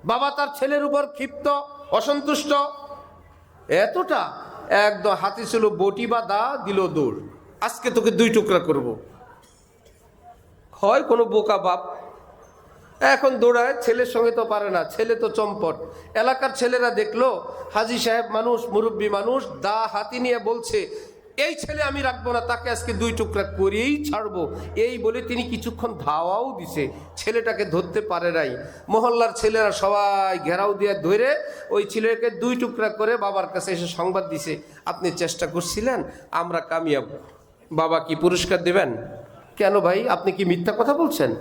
বাবা তার ছেলের উপর ক্ষিপ্ত, অসন্তুষ্ট, এতটা একদম হাতে ছিল বটি বা দা, দিল দৌড়, আজকে তোকে 2 টুকরা করব। হয় কোনো বোকা বাপ এখন দৌড়ায়, ছেলের সঙ্গে তো পারে না, ছেলে তো চম্পট। এলাকার ছেলেরা দেখলো হাজী সাহেব মানুষ, মুরব্বী মানুষ, দা হাতি নিয়ে বলছে এই ছেলে আমি রাখবো না, তাকে আজকে 2 টুকরা করেই ছাড়বো। এই বলে তিনি কিছুক্ষণ ধাওয়াও দিছে, ছেলেটাকে ধরতে পারে নাই। মহল্লার ছেলেরা সবাই ঘেরাও দিয়ে ধরে ওই ছেলেকে 2 টুকরা করে বাবার কাছে এসে সংবাদ দিছে, আপনি চেষ্টা করছিলেন, আমরা কামিয়াব। বাবা কি পুরস্কার দেবেন? কেন ভাই, আপনি কি মিথ্যা কথা বলছেন?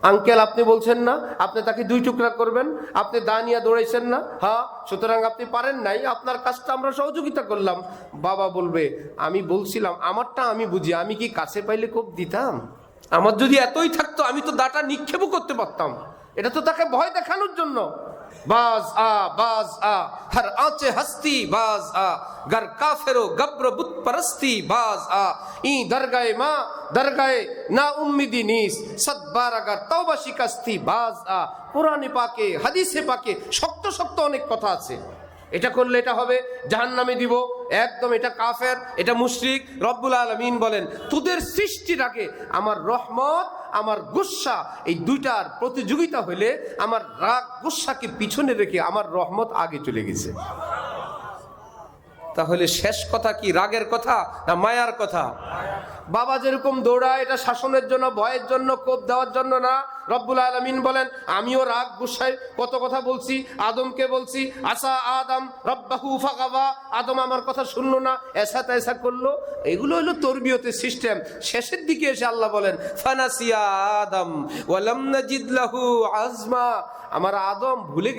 আঙ্কেল আপনি বলছেন না আপনি তাকে 2 টুকরা করবেন, আপনি দা নিয়ে দৌড়াইছেন না, হ্যাঁ, সুতরাং আপনি পারেন নাই, আপনার কাজটা আমরা সহযোগিতা করলাম। বাবা বলবে আমি বলছিলাম, আমারটা আমি বুঝি, আমি কি কাছে পাইলে কোপ দিতাম? আমার যদি এতই থাকতো আমি তো দাটা নিক্ষেপও করতে পারতাম। এটা তো তাকে ভয় দেখানোর জন্য। বাজ আ হর আঁচে হস্তি বাজ আ, গর কাফেরো গব্র বুত পরস্তি বাজ আ, ই দরগায়ে মা দরগায়ে না উম্মিদি নিস সদবার আগার তওবা শিকাস্তি বাজ আ। কোরআনে পাকে হাদিসে পাকে শক্ত শক্ত অনেক কথা আছে। এটা করলে এটা হবে, জাহান্নামে দিব, একদম এটা কাফের, এটা মুশরিক। রব্বুল আলামিন বলেন তোদের সৃষ্টির আগে আমার রহমত আমার গুসা এই 2টার প্রতিযোগিতা হইলে আমার রাগ গুসাকে পিছনে রেখে আমার রহমত আগে চলে গেছে। তাহলে শেষ কথা কি রাগের কথা না মায়ার কথা? বাবা যেরকম দৌড়ায় এটা শাসনের জন্য, ভয়ের জন্য, কোপ দেওয়ার জন্য না। রব্বুল আলামিন বলেন আমিও রাগ গুসায় কত কথা বলছি, আদমকে বলছি আসা আদম রব্বাহু ফাগাওয়া, আদম আমার কথা শুনলো না, এসা তেসা করলো। এগুলো হলো তরবিয়তের সিস্টেম। শেষের দিকে এসে আল্লাহ বলেন ফানাসিয়া আদম ওয়ালাম নাজিদ লাহু আজমা, আমার আদম ভুলে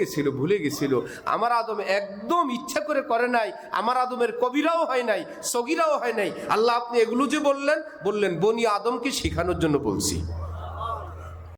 গেছিল। আমার আদম একদম ইচ্ছা করে নাই, আমার আদমের কবিরাও হয় নাই, সগীরাও হয় নাই। আল্লাহ আপনি এগুলো যে বললেন বনি আদমকে শেখানোর জন্য বলছি।